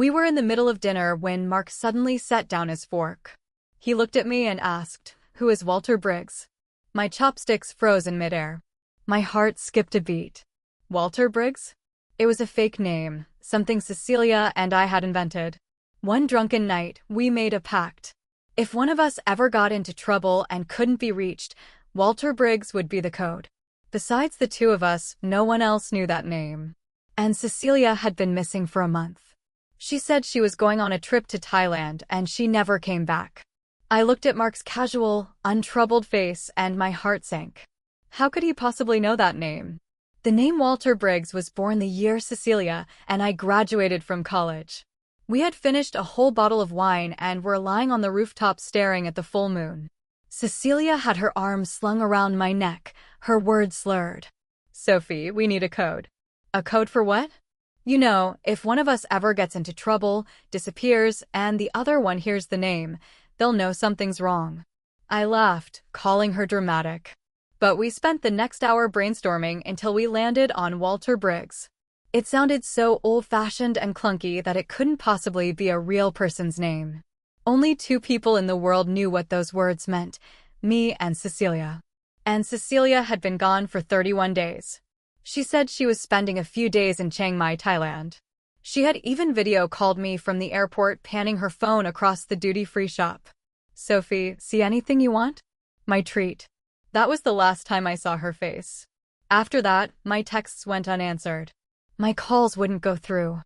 We were in the middle of dinner when Mark suddenly set down his fork. He looked at me and asked, "Who is Walter Briggs?" My chopsticks froze in midair. My heart skipped a beat. Walter Briggs? It was a fake name, something Cecilia and I had invented. One drunken night, we made a pact. If one of us ever got into trouble and couldn't be reached, Walter Briggs would be the code. Besides the two of us, no one else knew that name. And Cecilia had been missing for a month. She said she was going on a trip to Thailand and she never came back. I looked at Mark's casual, untroubled face and my heart sank. How could he possibly know that name? The name Walter Briggs was born the year Cecilia and I graduated from college. We had finished a whole bottle of wine and were lying on the rooftop staring at the full moon. Cecilia had her arms slung around my neck, her words slurred. "Sophie, we need a code." "A code for what?" "You know, if one of us ever gets into trouble, disappears, and the other one hears the name, they'll know something's wrong." I laughed, calling her dramatic. But we spent the next hour brainstorming until we landed on Walter Briggs. It sounded so old-fashioned and clunky that it couldn't possibly be a real person's name. Only two people in the world knew what those words meant, me and Cecilia. And Cecilia had been gone for 31 days. She said she was spending a few days in Chiang Mai, Thailand. She had even video called me from the airport, panning her phone across the duty-free shop. "Sophie, see anything you want?" My treat. That was the last time I saw her face. After that, my texts went unanswered. My calls wouldn't go through.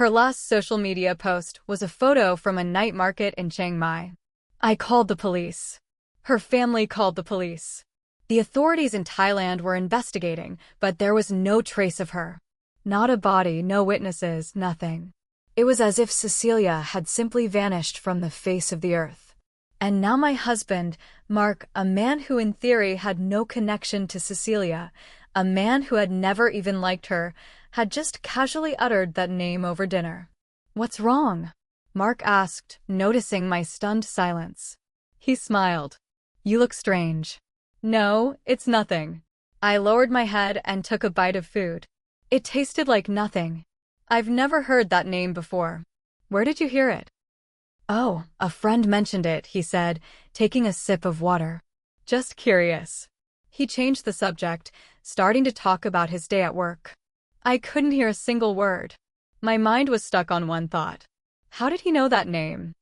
Her last social media post was a photo from a night market in Chiang Mai. I called the police. Her family called the police. The authorities in Thailand were investigating, but there was no trace of her. Not a body, no witnesses, nothing. It was as if Cecilia had simply vanished from the face of the earth. And now my husband, Mark, a man who in theory had no connection to Cecilia, a man who had never even liked her, had just casually uttered that name over dinner. "What's wrong?" Mark asked, noticing my stunned silence. He smiled. "You look strange." "No, it's nothing." I lowered my head and took a bite of food. It tasted like nothing. I've never heard that name before. "Where did you hear it?" "Oh, a friend mentioned it," he said, taking a sip of water. "Just curious." He changed the subject, starting to talk about his day at work. I couldn't hear a single word. My mind was stuck on one thought. How did he know that name?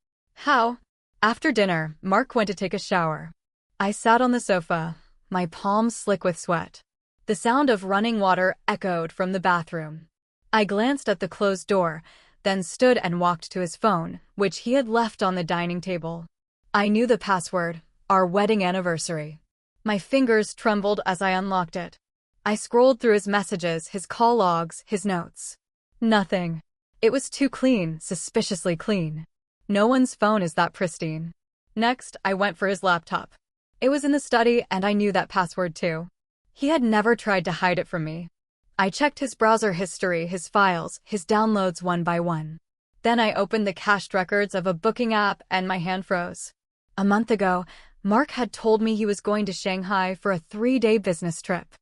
How? After dinner, Mark went to take a shower. I sat on the sofa, my palms slick with sweat. The sound of running water echoed from the bathroom. I glanced at the closed door, then stood and walked to his phone, which he had left on the dining table. I knew the password, our wedding anniversary. My fingers trembled as I unlocked it. I scrolled through his messages, his call logs, his notes. Nothing. It was too clean, suspiciously clean. No one's phone is that pristine. Next, I went for his laptop. It was in the study and I knew that password too. He had never tried to hide it from me. I checked his browser history, his files, his downloads one by one. Then I opened the cached records of a booking app and my hand froze. A month ago, Mark had told me he was going to Shanghai for a 3-day business trip.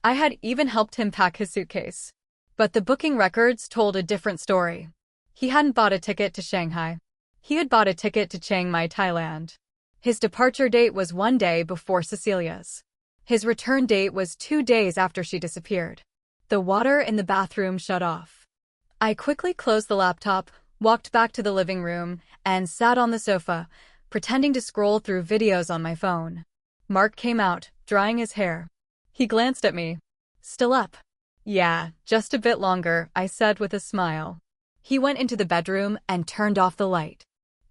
I had even helped him pack his suitcase. But the booking records told a different story. He hadn't bought a ticket to Shanghai. He had bought a ticket to Chiang Mai, Thailand. His departure date was 1 day before Cecilia's. His return date was 2 days after she disappeared. The water in the bathroom shut off. I quickly closed the laptop, walked back to the living room, and sat on the sofa, pretending to scroll through videos on my phone. Mark came out, drying his hair. He glanced at me. "Still up?" "Yeah, just a bit longer," I said with a smile. He went into the bedroom and turned off the light.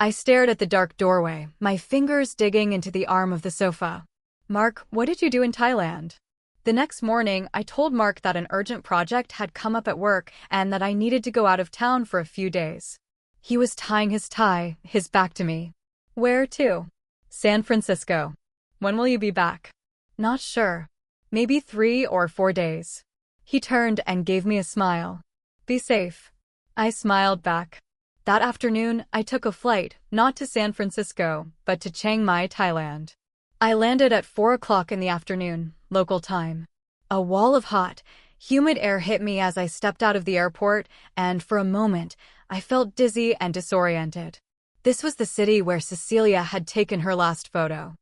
I stared at the dark doorway, my fingers digging into the arm of the sofa. "Mark, what did you do in Thailand?" The next morning, I told Mark that an urgent project had come up at work and that I needed to go out of town for a few days. He was tying his tie, his back to me. "Where to?" "San Francisco." "When will you be back?" "Not sure. Maybe 3 or 4 days." He turned and gave me a smile. "Be safe." I smiled back. That afternoon, I took a flight, not to San Francisco, but to Chiang Mai, Thailand. I landed at 4 o'clock in the afternoon, local time. A wall of hot, humid air hit me as I stepped out of the airport, and for a moment, I felt dizzy and disoriented. This was the city where Cecilia had taken her last photo.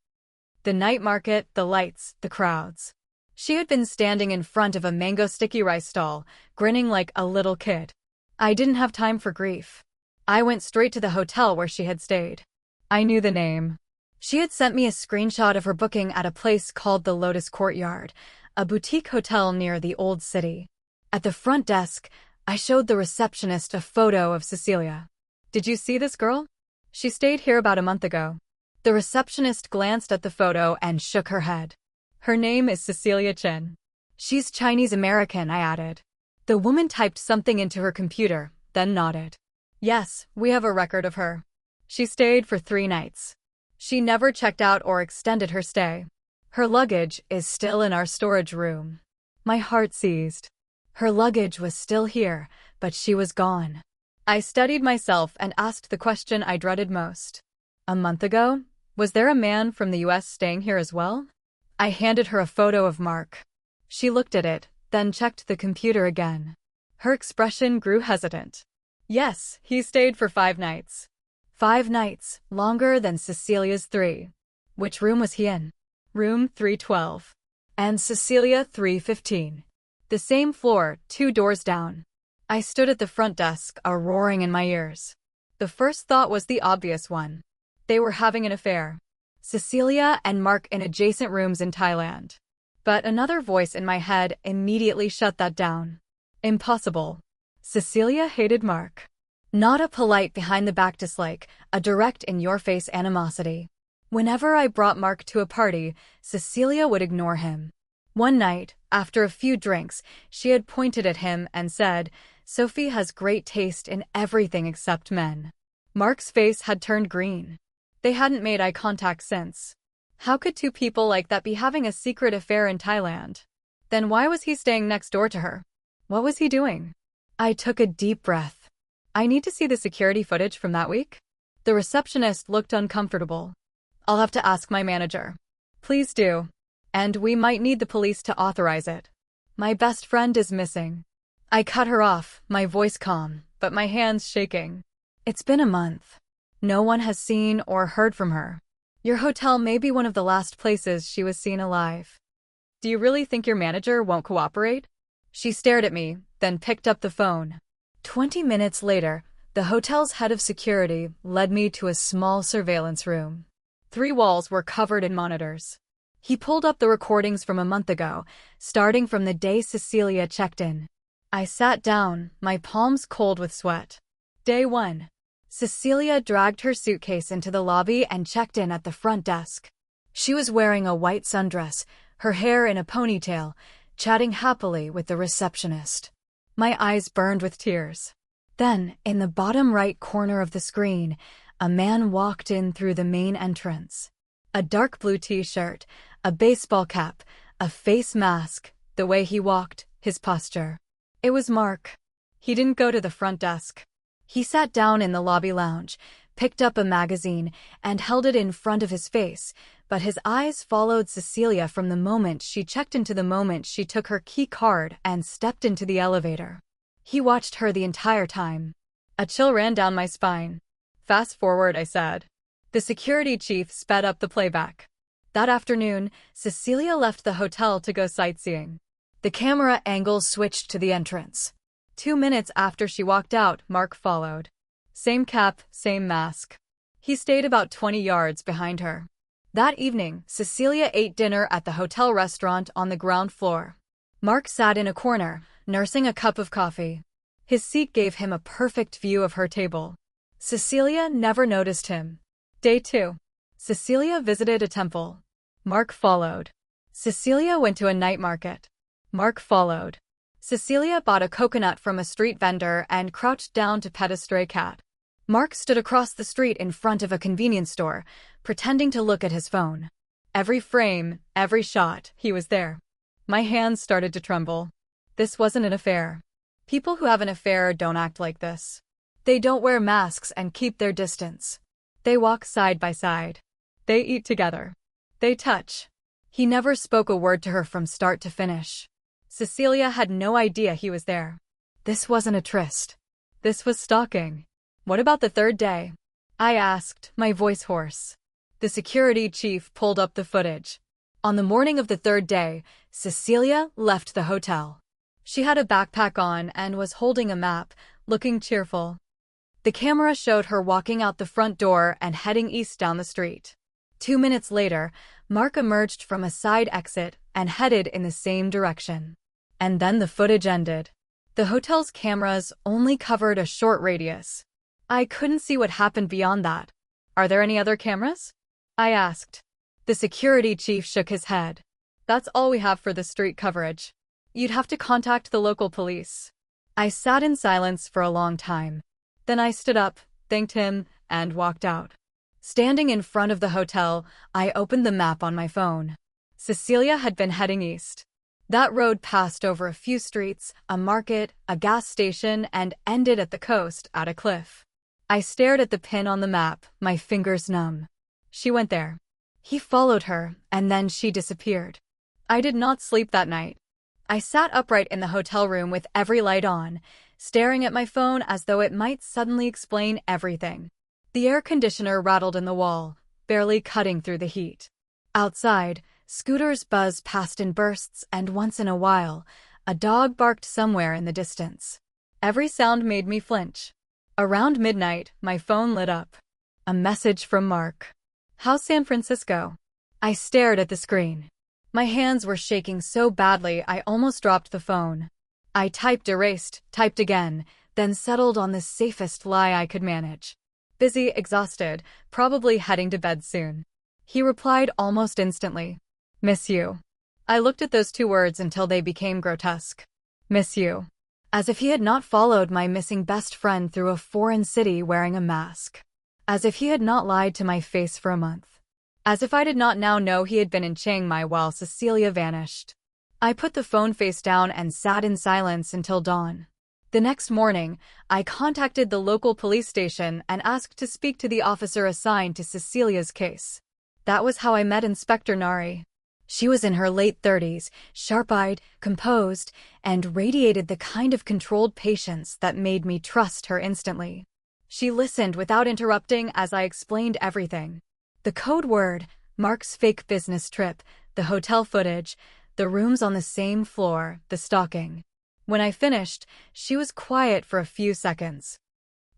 The night market, the lights, the crowds. She had been standing in front of a mango sticky rice stall, grinning like a little kid. I didn't have time for grief. I went straight to the hotel where she had stayed. I knew the name. She had sent me a screenshot of her booking at a place called the Lotus Courtyard, a boutique hotel near the Old City. At the front desk, I showed the receptionist a photo of Cecilia. "Did you see this girl? She stayed here about a month ago." The receptionist glanced at the photo and shook her head. "Her name is Cecilia Chen." "She's Chinese American," I added. The woman typed something into her computer, then nodded. "Yes, we have a record of her. She stayed for 3 nights. She never checked out or extended her stay. Her luggage is still in our storage room." My heart seized. Her luggage was still here, but she was gone. I steadied myself and asked the question I dreaded most. "A month ago, was there a man from the US staying here as well?" I handed her a photo of Mark. She looked at it, then checked the computer again. Her expression grew hesitant. "Yes, he stayed for 5 nights. 5 nights, longer than Cecilia's 3. Which room was he in?" "Room 312. And Cecilia 315. The same floor, 2 doors down." I stood at the front desk, a roaring in my ears. The first thought was the obvious one. They were having an affair. Cecilia and Mark in adjacent rooms in Thailand. But another voice in my head immediately shut that down. Impossible. Cecilia hated Mark. Not a polite behind-the-back dislike, a direct in-your-face animosity. Whenever I brought Mark to a party, Cecilia would ignore him. One night, after a few drinks, she had pointed at him and said, "Sophie has great taste in everything except men." Mark's face had turned green. They hadn't made eye contact since. How could 2 people like that be having a secret affair in Thailand? Then why was he staying next door to her? What was he doing? I took a deep breath. "I need to see the security footage from that week." The receptionist looked uncomfortable. "I'll have to ask my manager." "Please do. And we might need the police to authorize it. My best friend is missing." I cut her off, my voice calm, but my hands shaking. "It's been a month. No one has seen or heard from her. Your hotel may be one of the last places she was seen alive. Do you really think your manager won't cooperate?" She stared at me, then picked up the phone. 20 minutes later, the hotel's head of security led me to a small surveillance room. 3 walls were covered in monitors. He pulled up the recordings from a month ago, starting from the day Cecilia checked in. I sat down, my palms cold with sweat. Day 1. Cecilia dragged her suitcase into the lobby and checked in at the front desk. She was wearing a white sundress, her hair in a ponytail, chatting happily with the receptionist. My eyes burned with tears. Then, in the bottom right corner of the screen, a man walked in through the main entrance. A dark blue t-shirt, a baseball cap, a face mask, the way he walked, his posture. It was Mark. He didn't go to the front desk. He sat down in the lobby lounge, picked up a magazine, and held it in front of his face, but his eyes followed Cecilia from the moment she checked into the moment she took her key card and stepped into the elevator. He watched her the entire time. A chill ran down my spine. "Fast forward," I said. The security chief sped up the playback. That afternoon, Cecilia left the hotel to go sightseeing. The camera angle switched to the entrance. 2 minutes after she walked out, Mark followed. Same cap, same mask. He stayed about 20 yards behind her. That evening, Cecilia ate dinner at the hotel restaurant on the ground floor. Mark sat in a corner, nursing a cup of coffee. His seat gave him a perfect view of her table. Cecilia never noticed him. Day 2. Cecilia visited a temple. Mark followed. Cecilia went to a night market. Mark followed. Cecilia bought a coconut from a street vendor and crouched down to pet a stray cat. Mark stood across the street in front of a convenience store, pretending to look at his phone. Every frame, every shot, he was there. My hands started to tremble. This wasn't an affair. People who have an affair don't act like this. They don't wear masks and keep their distance. They walk side by side. They eat together. They touch. He never spoke a word to her from start to finish. Cecilia had no idea he was there. This wasn't a tryst. This was stalking. What about the third day? I asked, my voice hoarse. The security chief pulled up the footage. On the morning of the third day, Cecilia left the hotel. She had a backpack on and was holding a map, looking cheerful. The camera showed her walking out the front door and heading east down the street. 2 minutes later, Mark emerged from a side exit and headed in the same direction. And then the footage ended. The hotel's cameras only covered a short radius. I couldn't see what happened beyond that. Are there any other cameras? I asked. The security chief shook his head. That's all we have for the street coverage. You'd have to contact the local police. I sat in silence for a long time. Then I stood up, thanked him, and walked out. Standing in front of the hotel, I opened the map on my phone. Cecilia had been heading east. That road passed over a few streets, a market, a gas station, and ended at the coast at a cliff. I stared at the pin on the map, my fingers numb. She went there. He followed her, and then she disappeared. I did not sleep that night. I sat upright in the hotel room with every light on, staring at my phone as though it might suddenly explain everything. The air conditioner rattled in the wall, barely cutting through the heat. Outside, scooters buzzed past in bursts, and once in a while, a dog barked somewhere in the distance. Every sound made me flinch. Around midnight, my phone lit up. A message from Mark. "How's San Francisco?" I stared at the screen. My hands were shaking so badly I almost dropped the phone. I typed erased, typed again, then settled on the safest lie I could manage. Busy, exhausted, probably heading to bed soon. He replied almost instantly. "Miss you." I looked at those 2 words until they became grotesque. Miss you. As if he had not followed my missing best friend through a foreign city wearing a mask. As if he had not lied to my face for a month. As if I did not now know he had been in Chiang Mai while Cecilia vanished. I put the phone face down and sat in silence until dawn. The next morning, I contacted the local police station and asked to speak to the officer assigned to Cecilia's case. That was how I met Inspector Nari. She was in her late 30s, sharp-eyed, composed, and radiated the kind of controlled patience that made me trust her instantly. She listened without interrupting as I explained everything. The code word, Mark's fake business trip, the hotel footage, the rooms on the same floor, the stalking. When I finished, she was quiet for a few seconds.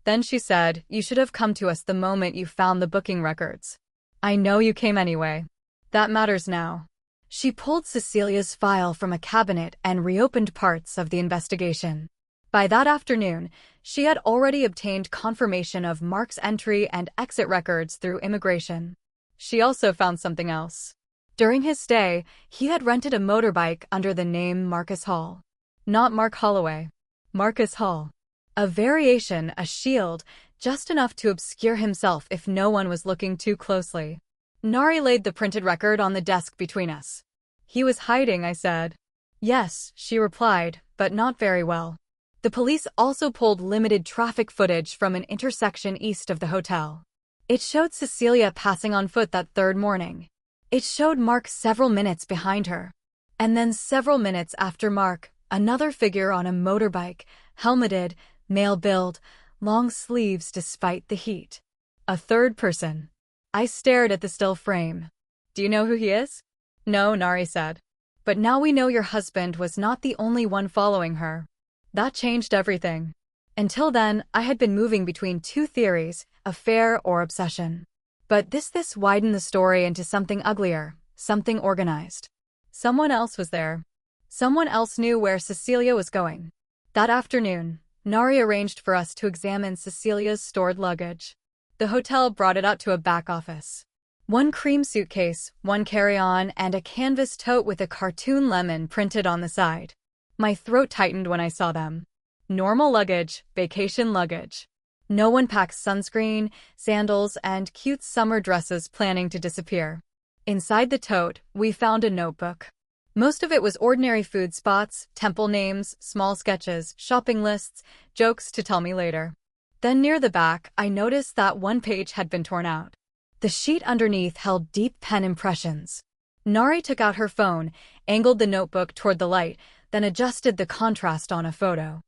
Then she said, "You should have come to us the moment you found the booking records. I know you came anyway. That matters now." She pulled Cecilia's file from a cabinet and reopened parts of the investigation. By that afternoon, she had already obtained confirmation of Mark's entry and exit records through immigration. She also found something else. During his stay, he had rented a motorbike under the name Marcus Hall. Not Mark Holloway. Marcus Hall. A variation, a shield, just enough to obscure himself if no one was looking too closely. Nari laid the printed record on the desk between us. "He was hiding," I said. "Yes," she replied, "but not very well." The police also pulled limited traffic footage from an intersection east of the hotel. It showed Cecilia passing on foot that third morning. It showed Mark several minutes behind her. And then several minutes after Mark, another figure on a motorbike, helmeted, male build, long sleeves despite the heat. A third person. I stared at the still frame. "Do you know who he is?" "No," Nari said. "But now we know your husband was not the only one following her." That changed everything. Until then, I had been moving between 2 theories, affair or obsession. But this widened the story into something uglier, something organized. Someone else was there. Someone else knew where Cecilia was going. That afternoon, Nari arranged for us to examine Cecilia's stored luggage. The hotel brought it out to a back office. 1 cream suitcase, 1 carry-on, and a canvas tote with a cartoon lemon printed on the side. My throat tightened when I saw them. Normal luggage, vacation luggage. No one packs sunscreen, sandals, and cute summer dresses planning to disappear. Inside the tote, we found a notebook. Most of it was ordinary food spots, temple names, small sketches, shopping lists, jokes to tell me later. Then near the back, I noticed that 1 page had been torn out. The sheet underneath held deep pen impressions. Nari took out her phone, angled the notebook toward the light, then adjusted the contrast on a photo.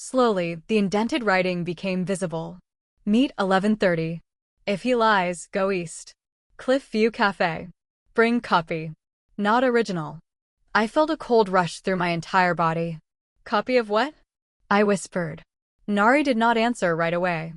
Slowly, the indented writing became visible. Meet 11:30. If he lies, go east. Cliff View Cafe. Bring copy. Not original. I felt a cold rush through my entire body. Copy of what? I whispered. Nari did not answer right away.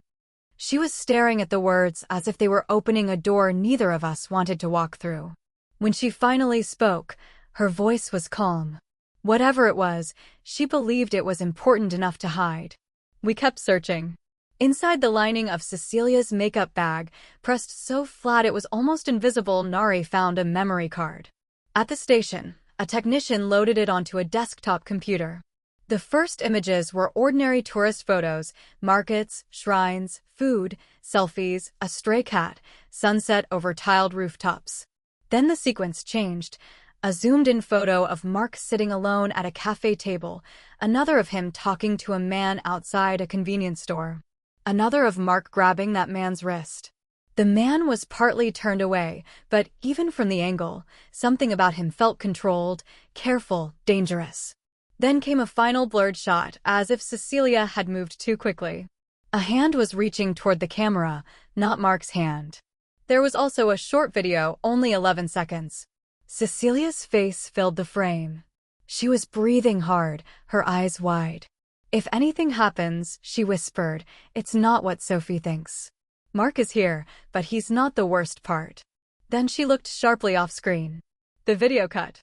She was staring at the words as if they were opening a door neither of us wanted to walk through. When she finally spoke, her voice was calm. Whatever it was, she believed it was important enough to hide. We kept searching. Inside the lining of Cecilia's makeup bag, pressed so flat it was almost invisible, Nari found a memory card. At the station, a technician loaded it onto a desktop computer. The first images were ordinary tourist photos, markets, shrines, food, selfies, a stray cat, sunset over tiled rooftops. Then the sequence changed. A zoomed-in photo of Mark sitting alone at a cafe table, another of him talking to a man outside a convenience store, another of Mark grabbing that man's wrist. The man was partly turned away, but even from the angle, something about him felt controlled, careful, dangerous. Then came a final blurred shot, as if Cecilia had moved too quickly. A hand was reaching toward the camera, not Mark's hand. There was also a short video, only 11 seconds. Cecilia's face filled the frame. She was breathing hard, her eyes wide. If anything happens, she whispered, it's not what Sophie thinks. Mark is here, but he's not the worst part. Then she looked sharply off screen. The video cut.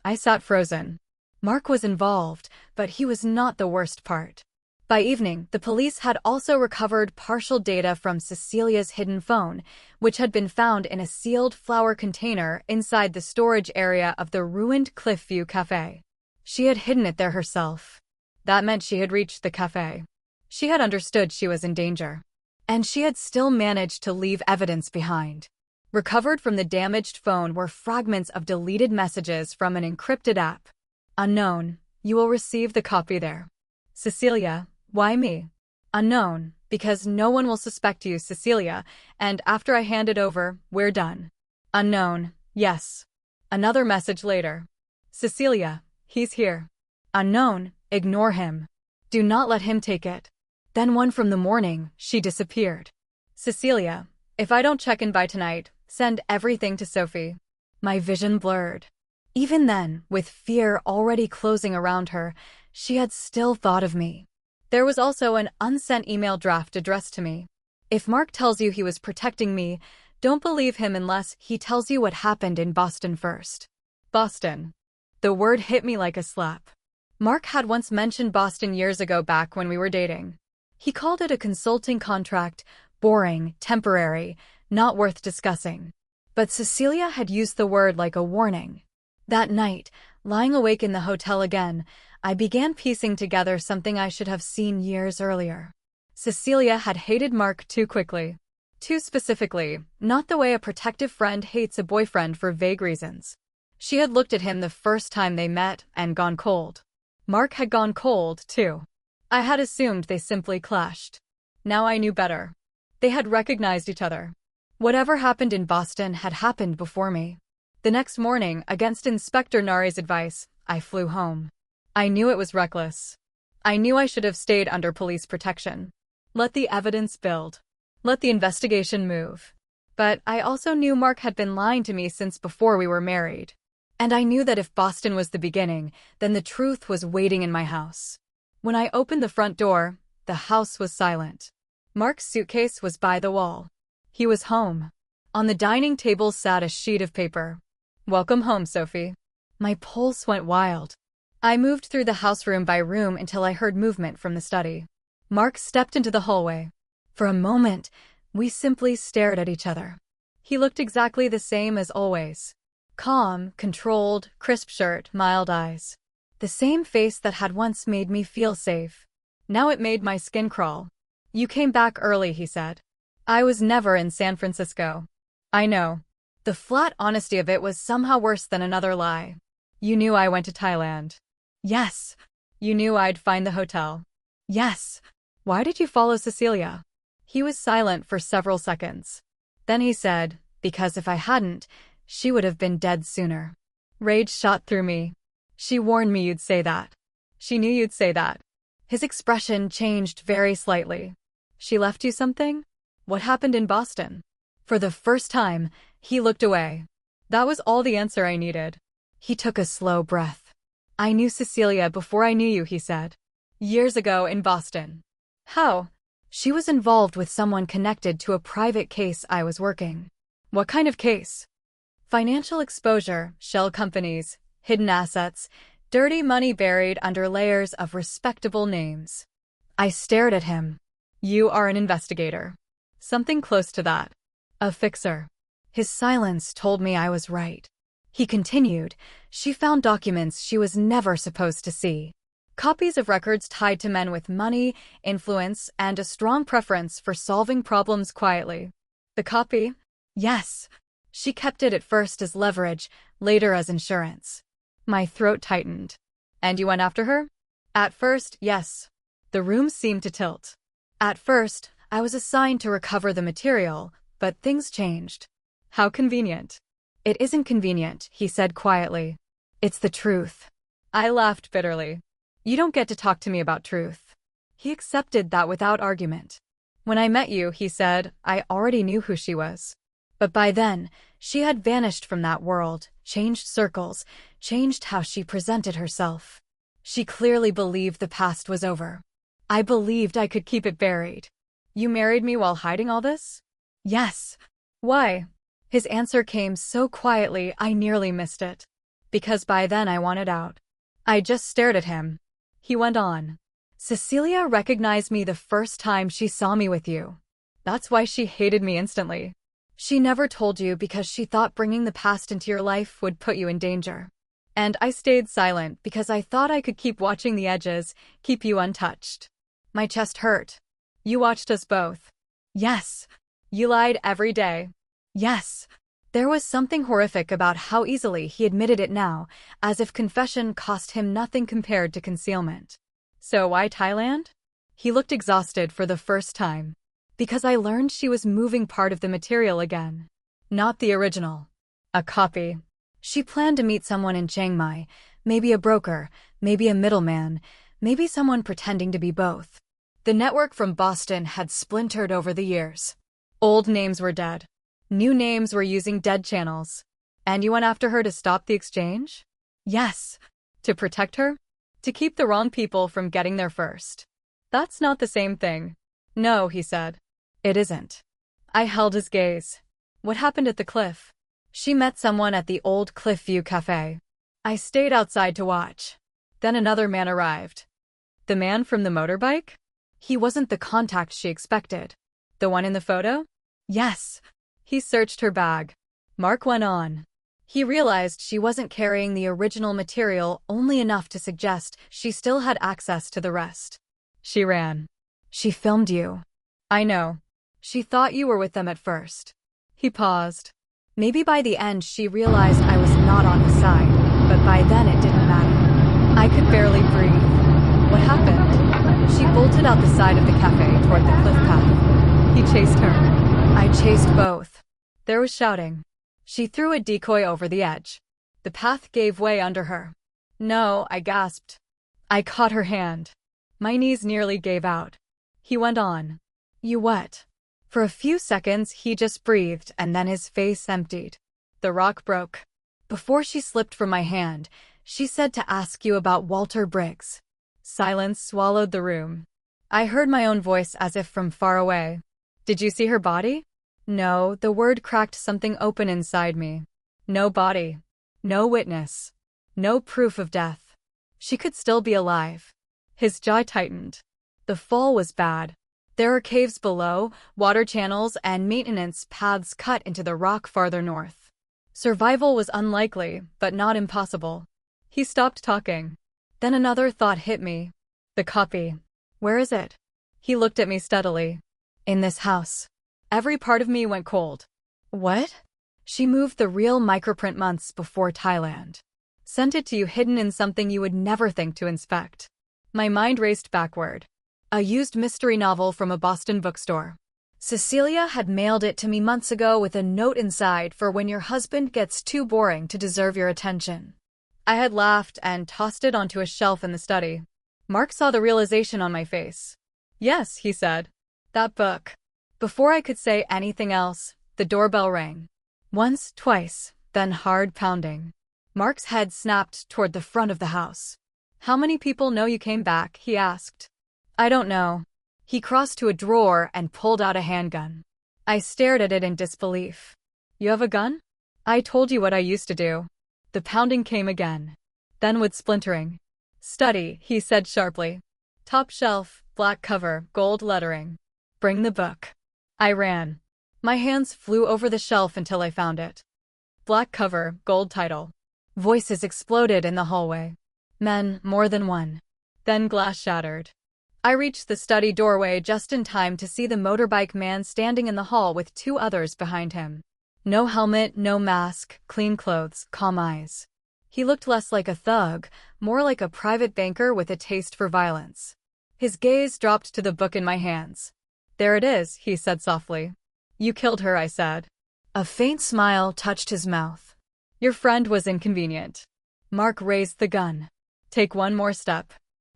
I sat frozen. Mark was involved, but he was not the worst part. By evening, the police had also recovered partial data from Cecilia's hidden phone, which had been found in a sealed flower container inside the storage area of the ruined Cliffview Cafe. She had hidden it there herself. That meant she had reached the cafe. She had understood she was in danger. And she had still managed to leave evidence behind. Recovered from the damaged phone were fragments of deleted messages from an encrypted app. Unknown, you will receive the copy there. Cecilia, why me? Unknown, because no one will suspect you, Cecilia, and after I hand it over, we're done. Unknown, yes. Another message later. Cecilia, he's here. Unknown, ignore him. Do not let him take it. Then one from the morning, she disappeared. Cecilia, if I don't check in by tonight, send everything to Sophie. My vision blurred. Even then, with fear already closing around her, she had still thought of me. There was also an unsent email draft addressed to me. If Mark tells you he was protecting me, don't believe him unless he tells you what happened in Boston first. Boston. The word hit me like a slap. Mark had once mentioned Boston years ago back when we were dating. He called it a consulting contract, boring, temporary, not worth discussing. But Cecilia had used the word like a warning. That night, lying awake in the hotel again, I began piecing together something I should have seen years earlier. Cecilia had hated Mark too quickly. Too specifically, not the way a protective friend hates a boyfriend for vague reasons. She had looked at him the first time they met and gone cold. Mark had gone cold, too. I had assumed they simply clashed. Now I knew better. They had recognized each other. Whatever happened in Boston had happened before me. The next morning, against Inspector Nari's advice, I flew home. I knew it was reckless. I knew I should have stayed under police protection. Let the evidence build. Let the investigation move. But I also knew Mark had been lying to me since before we were married. And I knew that if Boston was the beginning, then the truth was waiting in my house. When I opened the front door, the house was silent. Mark's suitcase was by the wall. He was home. On the dining table sat a sheet of paper. Welcome home, Sophie. My pulse went wild. I moved through the house room by room until I heard movement from the study. Mark stepped into the hallway. For a moment, we simply stared at each other. He looked exactly the same as always. Calm, controlled, crisp shirt, mild eyes. The same face that had once made me feel safe. Now it made my skin crawl. You came back early, he said. I was never in San Francisco. I know. The flat honesty of it was somehow worse than another lie. You knew I went to Thailand. Yes. You knew I'd find the hotel. Yes. Why did you follow Cecilia? He was silent for several seconds. Then he said, because if I hadn't, she would have been dead sooner. Rage shot through me. She warned me you'd say that. She knew you'd say that. His expression changed very slightly. She left you something? What happened in Boston? For the first time, he looked away. That was all the answer I needed. He took a slow breath. I knew Cecilia before I knew you, he said. Years ago in Boston. How? She was involved with someone connected to a private case I was working. What kind of case? Financial exposure, shell companies, hidden assets, dirty money buried under layers of respectable names. I stared at him. You are an investigator. Something close to that. A fixer. His silence told me I was right. He continued, she found documents she was never supposed to see. Copies of records tied to men with money, influence, and a strong preference for solving problems quietly. The copy? Yes. She kept it at first as leverage, later as insurance. My throat tightened. And you went after her? At first, yes. The room seemed to tilt. At first, I was assigned to recover the material, but things changed. How convenient. It isn't convenient, he said quietly. It's the truth. I laughed bitterly. You don't get to talk to me about truth. He accepted that without argument. When I met you, he said, I already knew who she was. But by then, she had vanished from that world, changed circles, changed how she presented herself. She clearly believed the past was over. I believed I could keep it buried. You married me while hiding all this? Yes. Why? His answer came so quietly I nearly missed it. Because by then I wanted out. I just stared at him. He went on. Cecilia recognized me the first time she saw me with you. That's why she hated me instantly. She never told you because she thought bringing the past into your life would put you in danger. And I stayed silent because I thought I could keep watching the edges, keep you untouched. My chest hurt. You watched us both. Yes. You lied every day. Yes. There was something horrific about how easily he admitted it now, as if confession cost him nothing compared to concealment. So why Thailand? He looked exhausted for the first time. Because I learned she was moving part of the material again. Not the original. A copy. She planned to meet someone in Chiang Mai, maybe a broker, maybe a middleman, maybe someone pretending to be both. The network from Boston had splintered over the years. Old names were dead. New names were using dead channels. And you went after her to stop the exchange? Yes. To protect her? To keep the wrong people from getting there first. That's not the same thing. No, he said. It isn't. I held his gaze. What happened at the cliff? She met someone at the old Cliffview Cafe. I stayed outside to watch. Then another man arrived. The man from the motorbike? He wasn't the contact she expected. The one in the photo? Yes. He searched her bag. Mark went on. He realized she wasn't carrying the original material only enough to suggest she still had access to the rest. She ran. She filmed you. I know. She thought you were with them at first. He paused. Maybe by the end she realized I was not on his side, but by then it didn't matter. I could barely breathe. What happened? She bolted out the side of the cafe toward the cliff path. He chased her. I chased both. There was shouting. She threw a decoy over the edge. The path gave way under her. No, I gasped. I caught her hand. My knees nearly gave out. He went on. You what? For a few seconds he just breathed and then his face emptied. The rock broke. Before she slipped from my hand, she said to ask you about Walter Briggs. Silence swallowed the room. I heard my own voice as if from far away. Did you see her body? No, the word cracked something open inside me. No body. No witness. No proof of death. She could still be alive. His jaw tightened. The fall was bad. There are caves below, water channels, and maintenance paths cut into the rock farther north. Survival was unlikely, but not impossible. He stopped talking. Then another thought hit me. The copy. Where is it? He looked at me steadily. In this house. Every part of me went cold. What? She moved the real microprint months before Thailand. Sent it to you hidden in something you would never think to inspect. My mind raced backward. A used mystery novel from a Boston bookstore. Cecilia had mailed it to me months ago with a note inside for when your husband gets too boring to deserve your attention. I had laughed and tossed it onto a shelf in the study. Mark saw the realization on my face. Yes, he said. That book. Before I could say anything else, the doorbell rang. Once, twice, then hard pounding. Mark's head snapped toward the front of the house. How many people know you came back? He asked. I don't know. He crossed to a drawer and pulled out a handgun. I stared at it in disbelief. You have a gun? I told you what I used to do. The pounding came again. Then with splintering. Study, he said sharply. Top shelf, black cover, gold lettering. Bring the book. I ran. My hands flew over the shelf until I found it. Black cover, gold title. Voices exploded in the hallway. Men, more than one. Then glass shattered. I reached the study doorway just in time to see the motorbike man standing in the hall with two others behind him. No helmet, no mask, clean clothes, calm eyes. He looked less like a thug, more like a private banker with a taste for violence. His gaze dropped to the book in my hands. There it is, he said softly. You killed her, I said. A faint smile touched his mouth. Your friend was inconvenient. Mark raised the gun. Take one more step.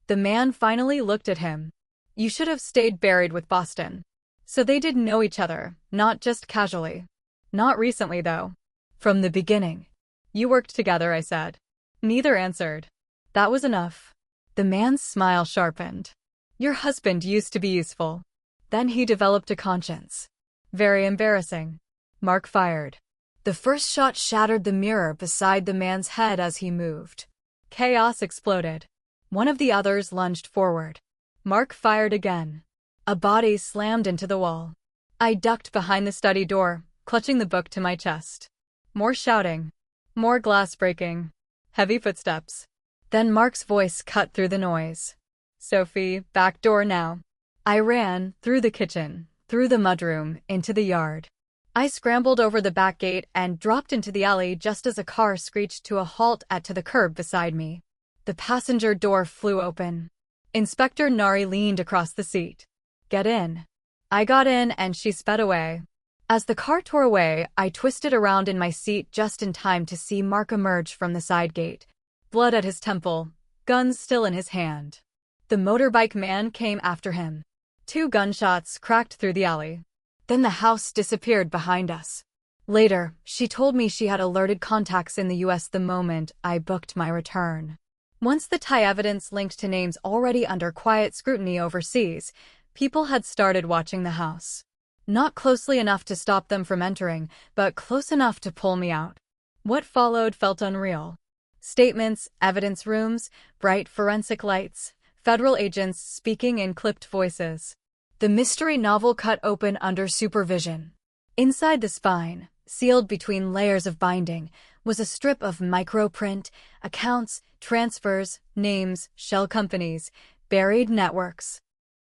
The man finally looked at him. You should have stayed buried with Boston. So they did know each other, not just casually. Not recently, though. From the beginning. You worked together, I said. Neither answered. That was enough. The man's smile sharpened. Your husband used to be useful. Then he developed a conscience. Very embarrassing. Mark fired. The first shot shattered the mirror beside the man's head as he moved. Chaos exploded. One of the others lunged forward. Mark fired again. A body slammed into the wall. I ducked behind the study door, clutching the book to my chest. More shouting. More glass breaking. Heavy footsteps. Then Mark's voice cut through the noise. Sophie, back door now. I ran, through the kitchen, through the mudroom, into the yard. I scrambled over the back gate and dropped into the alley just as a car screeched to a halt at the curb beside me. The passenger door flew open. Inspector Nari leaned across the seat. Get in. I got in and she sped away. As the car tore away, I twisted around in my seat just in time to see Mark emerge from the side gate. Blood at his temple, guns still in his hand. The motorbike man came after him. 2 gunshots cracked through the alley. Then the house disappeared behind us. Later, she told me she had alerted contacts in the US the moment I booked my return. Once the Thai evidence linked to names already under quiet scrutiny overseas, people had started watching the house. Not closely enough to stop them from entering, but close enough to pull me out. What followed felt unreal. Statements, evidence rooms, bright forensic lights, federal agents speaking in clipped voices. The mystery novel cut open under supervision. Inside the spine, sealed between layers of binding, was a strip of microprint, accounts, transfers, names, shell companies, buried networks.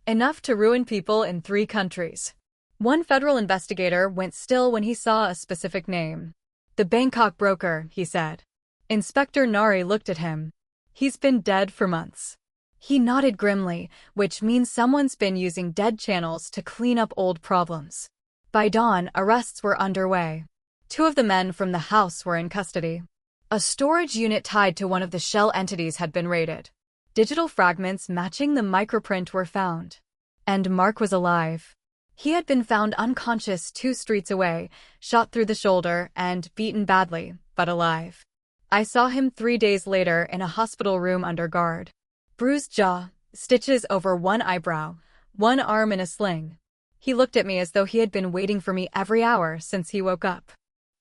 Enough to ruin people in 3 countries. One federal investigator went still when he saw a specific name. The Bangkok broker, he said. Inspector Nari looked at him. He's been dead for months. He nodded grimly, which means someone's been using dead channels to clean up old problems. By dawn, arrests were underway. 2 of the men from the house were in custody. A storage unit tied to one of the shell entities had been raided. Digital fragments matching the microprint were found. And Mark was alive. He had been found unconscious 2 streets away, shot through the shoulder and beaten badly, but alive. I saw him 3 days later in a hospital room under guard. Bruised jaw, stitches over one eyebrow, one arm in a sling. He looked at me as though he had been waiting for me every hour since he woke up.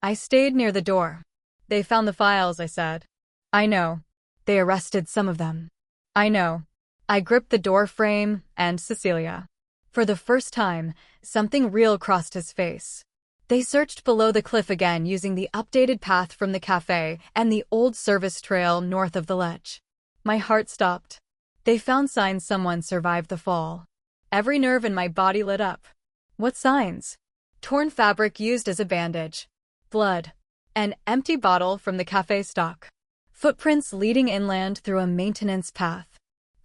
I stayed near the door. They found the files, I said. I know. They arrested some of them. I know. I gripped the door frame and Cecilia. For the first time, something real crossed his face. They searched below the cliff again using the updated path from the cafe and the old service trail north of the ledge. My heart stopped. They found signs someone survived the fall. Every nerve in my body lit up. What signs? Torn fabric used as a bandage. Blood. An empty bottle from the cafe stock. Footprints leading inland through a maintenance path.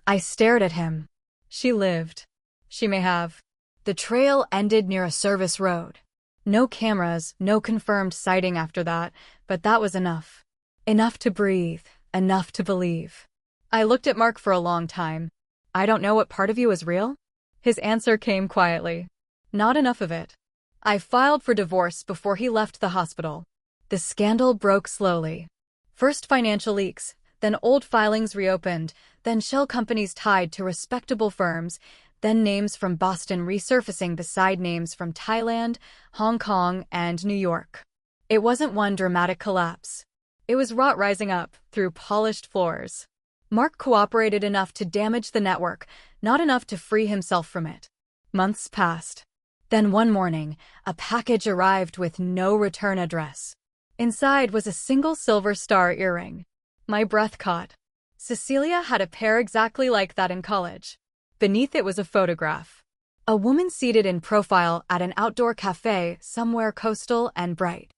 I stared at him. She lived. She may have. The trail ended near a service road. No cameras, no confirmed sighting after that, but that was enough. Enough to breathe, enough to believe. I looked at Mark for a long time, I don't know what part of you is real? His answer came quietly. Not enough of it. I filed for divorce before he left the hospital. The scandal broke slowly. First financial leaks, then old filings reopened, then shell companies tied to respectable firms, then names from Boston resurfacing beside names from Thailand, Hong Kong, and New York. It wasn't one dramatic collapse. It was rot rising up through polished floors. Mark cooperated enough to damage the network, not enough to free himself from it. Months passed. Then one morning, a package arrived with no return address. Inside was a single silver star earring. My breath caught. Cecilia had a pair exactly like that in college. Beneath it was a photograph. A woman seated in profile at an outdoor cafe somewhere coastal and bright.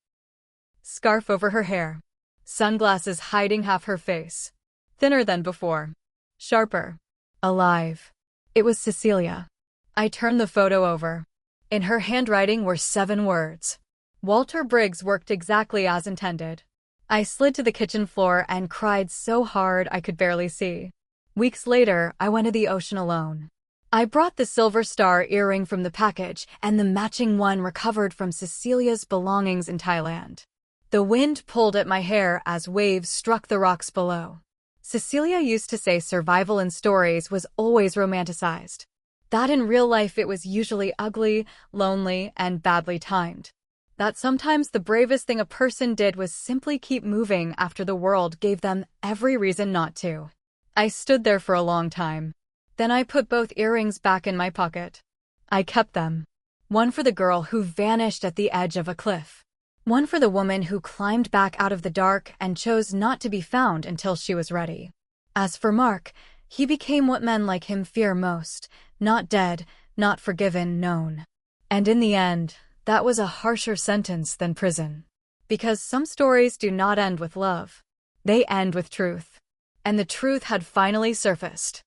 Scarf over her hair. Sunglasses hiding half her face. Thinner than before. Sharper. Alive. It was Cecilia. I turned the photo over. In her handwriting were 7 words. Walter Briggs worked exactly as intended. I slid to the kitchen floor and cried so hard I could barely see. Weeks later, I went to the ocean alone. I brought the silver star earring from the package and the matching one recovered from Cecilia's belongings in Thailand. The wind pulled at my hair as waves struck the rocks below. Cecilia used to say survival in stories was always romanticized. That in real life it was usually ugly, lonely, and badly timed. That sometimes the bravest thing a person did was simply keep moving after the world gave them every reason not to. I stood there for a long time. Then I put both earrings back in my pocket. I kept them. One for the girl who vanished at the edge of a cliff. One for the woman who climbed back out of the dark and chose not to be found until she was ready. As for Mark, he became what men like him fear most, not dead, not forgiven, known. And in the end, that was a harsher sentence than prison. Because some stories do not end with love. They end with truth. And the truth had finally surfaced.